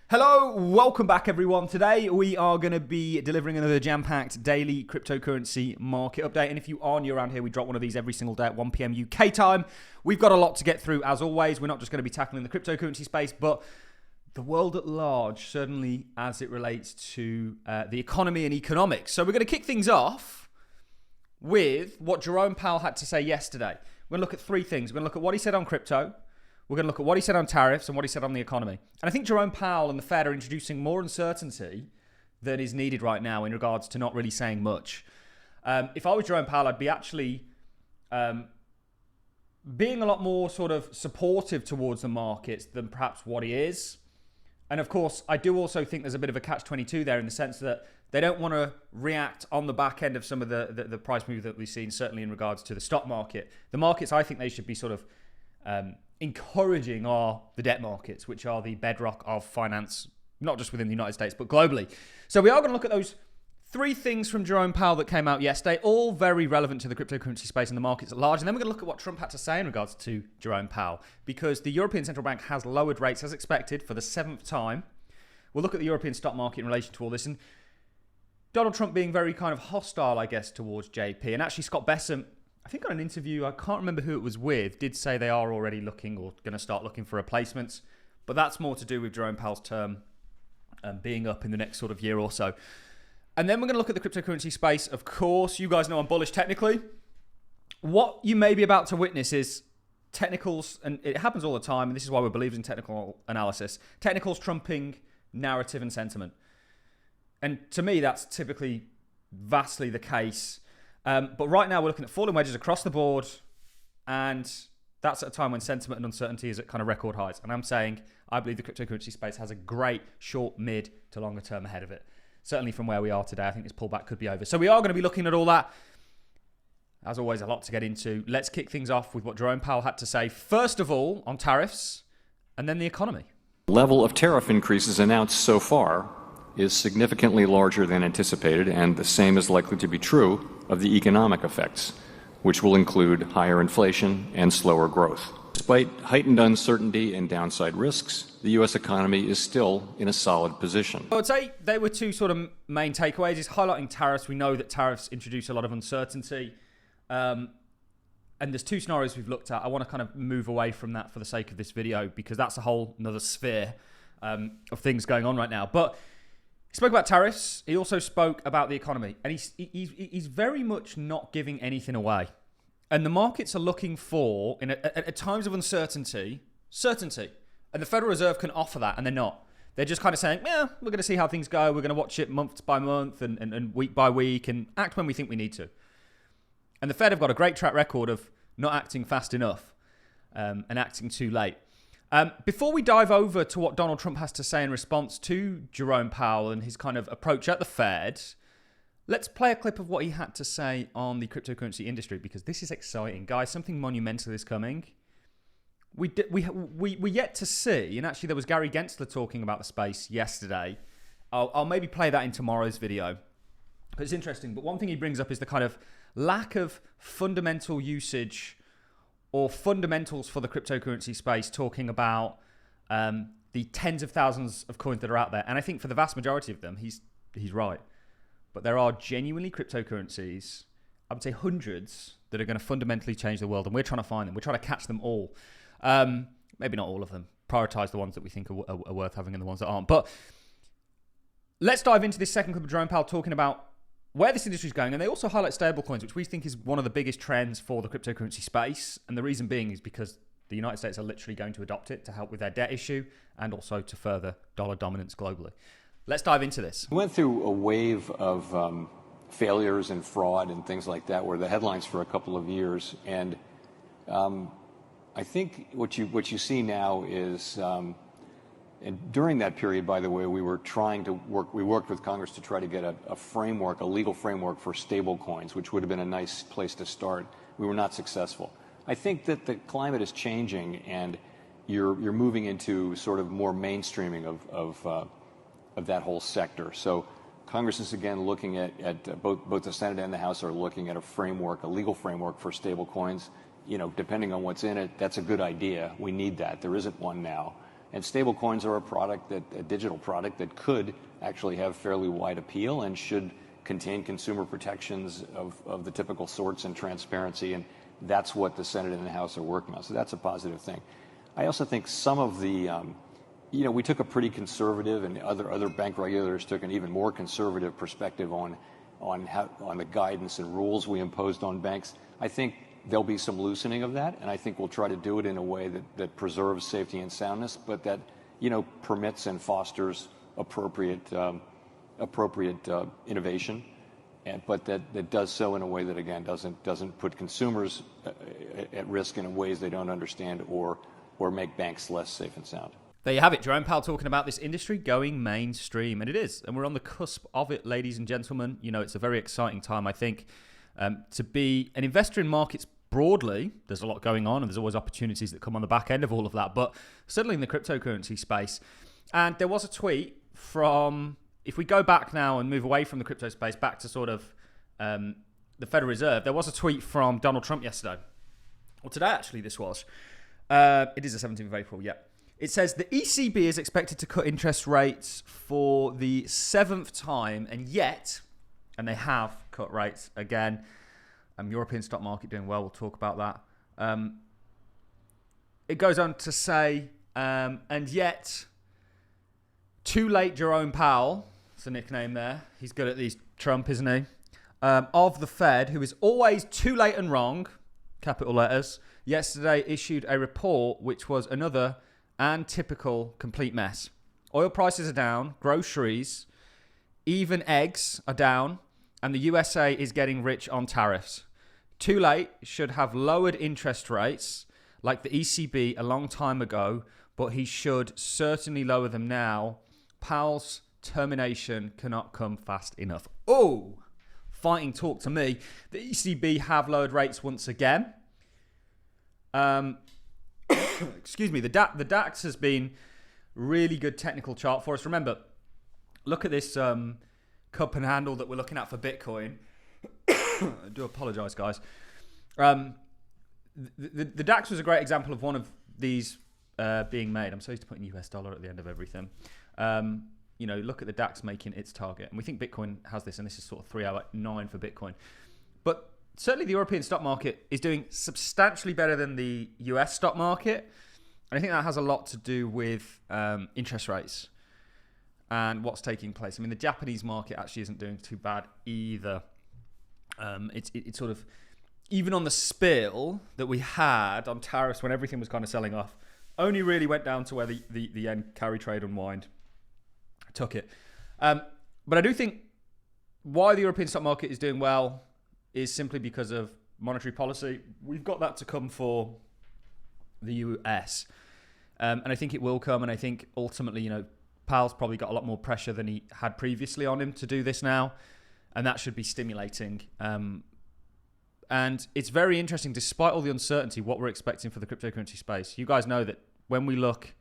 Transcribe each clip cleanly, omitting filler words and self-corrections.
Hello, welcome back everyone. Today we are going to be delivering another jam-packed daily cryptocurrency market update. And if you are new around here, we drop one of these every single day at 1 p.m. UK time. We've got a lot to get through as always. We're not just going to be tackling the cryptocurrency space, but the world at large, certainly as it relates to the economy and economics. So we're going to kick things off with what Jerome Powell had to say yesterday. We're going to look at three things. We're going to look at what he said on crypto. We're going to look at what he said on tariffs and what he said on the economy. And I think Jerome Powell and the Fed are introducing more uncertainty than is needed right now in regards to not really saying much. If I was Jerome Powell, I'd be actually being a lot more sort of supportive towards the markets than perhaps what he is. And of course, I do also think there's a bit of a catch-22 there in the sense that they don't want to react on the back end of some of the price move that we've seen, certainly in regards to the stock market. The markets, I think they should be sort of encouraging are the debt markets, which are the bedrock of finance, not just within the United States, but globally. So we are going to look at those three things from Jerome Powell that came out yesterday, all very relevant to the cryptocurrency space and the markets at large. And then we're going to look at what Trump had to say in regards to Jerome Powell, because the European Central Bank has lowered rates as expected for the 7th time. We'll look at the European stock market in relation to all this. And Donald Trump being very kind of hostile, I guess, towards JP. And actually Scott Bessent, I think on an interview, I can't remember who it was with, did say they are already looking or going to start looking for replacements. But that's more to do with Jerome Powell's term being up in the next sort of year or so. And then we're going to look at the cryptocurrency space. Of course, you guys know I'm bullish technically. What you may be about to witness is technicals, and it happens all the time, and this is why we're believers in technical analysis, technicals trumping narrative and sentiment. And to me, that's typically vastly the case. But right now we're looking at falling wedges across the board, and that's at a time when sentiment and uncertainty is at kind of record highs. And I'm saying I believe the cryptocurrency space has a great short, mid to longer term ahead of it. Certainly from where we are today, I think this pullback could be over. So we are going to be looking at all that. As always, a lot to get into. Let's kick things off with what Jerome Powell had to say, first of all, on tariffs, and then the economy. The level of tariff increases announced so far is significantly larger than anticipated, and the same is likely to be true of the economic effects, which will include higher inflation and slower growth. Despite heightened uncertainty and downside risks, the U.S. economy is still in a solid position. I would say there were two sort of main takeaways. Is highlighting tariffs. We know that tariffs introduce a lot of uncertainty. And there's two scenarios we've looked at. I want to kind of move away from that for the sake of this video, because that's a whole another sphere of things going on right now. But he spoke about tariffs. He also spoke about the economy. And he's very much not giving anything away. And the markets are looking for, at times of uncertainty, certainty. And the Federal Reserve can offer that, and they're not. They're just kind of saying, yeah, we're going to see how things go. We're going to watch it month by month and week by week and act when we think we need to. And the Fed have got a great track record of not acting fast enough and acting too late. Before we dive over to what Donald Trump has to say in response to Jerome Powell and his kind of approach at the Fed, let's play a clip of what he had to say on the cryptocurrency industry, because this is exciting. Guys, something monumental is coming. We yet to see, and actually there was Gary Gensler talking about the space yesterday. I'll maybe play that in tomorrow's video. It's interesting, but one thing he brings up is the kind of lack of fundamental usage or fundamentals for the cryptocurrency space, talking about the tens of thousands of coins that are out there. And I think for the vast majority of them, he's right. But there are genuinely cryptocurrencies, I would say hundreds, that are going to fundamentally change the world. And we're trying to find them. We're trying to catch them all. Maybe not all of them. Prioritize the ones that we think are worth having and the ones that aren't. But let's dive into this second clip of Jerome Powell talking about where this industry is going. And they also highlight stablecoins, which we think is one of the biggest trends for the cryptocurrency space. And the reason being is because the United States are literally going to adopt it to help with their debt issue and also to further dollar dominance globally. Let's dive into this. We went through a wave of failures and fraud and things like that were the headlines for a couple of years. And I think what you see now is, and during that period, by the way, we worked with Congress to try to get a framework, a legal framework for stablecoins, which would have been a nice place to start. We were not successful. I think that the climate is changing, and you're moving into sort of more mainstreaming of that whole sector. So Congress is again looking at both the Senate and the House are looking at a framework, a legal framework for stablecoins. You know, depending on what's in it, that's a good idea. We need that. There isn't one now. And stablecoins are a digital product that could actually have fairly wide appeal and should contain consumer protections of the typical sorts and transparency. And that's what the Senate and the House are working on. So that's a positive thing. I also think some of the, we took a pretty conservative, and other bank regulators took an even more conservative perspective on the guidance and rules we imposed on banks. I think there'll be some loosening of that, and I think we'll try to do it in a way that preserves safety and soundness, but that permits and fosters appropriate innovation, but that does so in a way that again doesn't put consumers at risk in ways they don't understand or make banks less safe and sound. There you have it, Jerome Powell talking about this industry going mainstream, and it is, and we're on the cusp of it, ladies and gentlemen. It's a very exciting time, I think, to be an investor in markets broadly. There's a lot going on, and there's always opportunities that come on the back end of all of that, but certainly in the cryptocurrency space. And there was a tweet from, if we go back now and move away from the crypto space back to sort of the Federal Reserve, there was a tweet from Donald Trump yesterday, or today actually this was. It is the 17th of April, yeah. It says the ECB is expected to cut interest rates for the 7th time, and they have cut rates again. European stock market doing well. We'll talk about that. It goes on to say, and yet, too late Jerome Powell, it's a nickname there. He's good at these, Trump, isn't he? Of the Fed, who is always too late and wrong, capital letters, yesterday issued a report which was another and typical complete mess. Oil prices are down, groceries, even eggs are down, and the USA is getting rich on tariffs. Too late should have lowered interest rates like the ECB a long time ago, but he should certainly lower them now. Powell's termination cannot come fast enough. Oh, fighting talk to me. The ECB have lowered rates once again. Excuse me, the DAX has been really good technical chart for us. Remember, look at this cup and handle that we're looking at for Bitcoin. I do apologize, guys. The DAX was a great example of one of these being made. I'm so used to putting US dollar at the end of everything. Look at the DAX making its target. And we think Bitcoin has this, and this is sort of 309 for Bitcoin. But certainly the European stock market is doing substantially better than the US stock market. And I think that has a lot to do with interest rates and what's taking place. I mean, the Japanese market actually isn't doing too bad either. It's sort of, even on the spill that we had on tariffs when everything was kind of selling off, only really went down to where the yen carry trade unwind took it. But I do think why the European stock market is doing well is simply because of monetary policy. We've got that to come for the US. And I think it will come. And I think ultimately, Powell's probably got a lot more pressure than he had previously on him to do this now. And that should be stimulating. And it's very interesting, despite all the uncertainty, what we're expecting for the cryptocurrency space. You guys know that when we look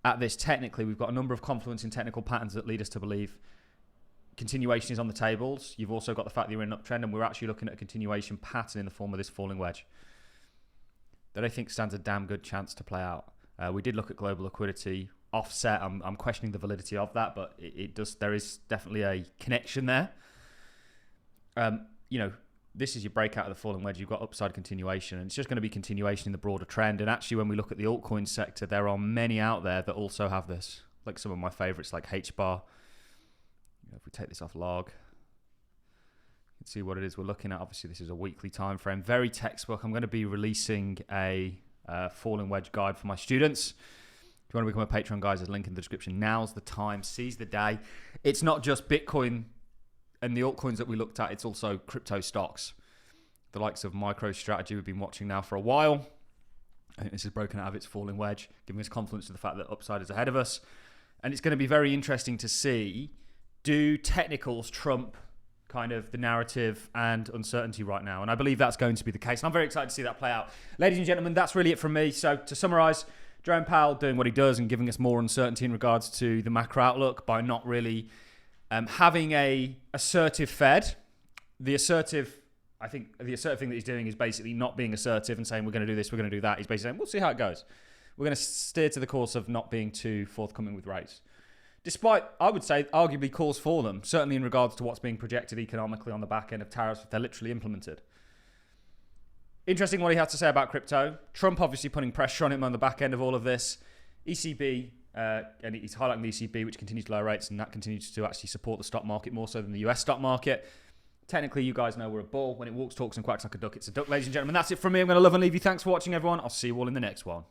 at this technically, we've got a number of confluencing technical patterns that lead us to believe continuation is on the tables. You've also got the fact that you're in an uptrend, and we're actually looking at a continuation pattern in the form of this falling wedge that I think stands a damn good chance to play out. We did look at global liquidity offset. I'm questioning the validity of that, but it does. There is definitely a connection there. This is your breakout of the falling wedge. You've got upside continuation, and it's just going to be continuation in the broader trend. And actually, when we look at the altcoin sector, there are many out there that also have this, like some of my favorites, like HBAR. If we take this off log, you can see what it is we're looking at. Obviously, this is a weekly time frame, very textbook. I'm going to be releasing a falling wedge guide for my students. If you want to become a Patreon, guys, there's a link in the description. Now's the time. Seize the day. It's not just Bitcoin and the altcoins that we looked at, it's also crypto stocks. The likes of MicroStrategy we've been watching now for a while. I think this is broken out of its falling wedge, giving us confidence to the fact that upside is ahead of us. And it's going to be very interesting to see, do technicals trump kind of the narrative and uncertainty right now? And I believe that's going to be the case. And I'm very excited to see that play out. Ladies and gentlemen, that's really it from me. So to summarize, Jerome Powell doing what he does and giving us more uncertainty in regards to the macro outlook by not really having a assertive Fed. The assertive thing that he's doing is basically not being assertive and saying we're going to do this, we're going to do that. He's basically saying we'll see how it goes. we're going to steer to the course of not being too forthcoming with rates. Despite, I would say, arguably calls for them, certainly in regards to what's being projected economically on the back end of tariffs if they're literally implemented. Interesting what he has to say about crypto. Trump obviously putting pressure on him on the back end of all of this. ECB, and he's highlighting the ECB, which continues to lower rates, and that continues to actually support the stock market more so than the US stock market. Technically, you guys know we're a bull. When it walks, talks, and quacks like a duck, it's a duck, ladies and gentlemen. That's it from me. I'm going to love and leave you. Thanks for watching, everyone. I'll see you all in the next one.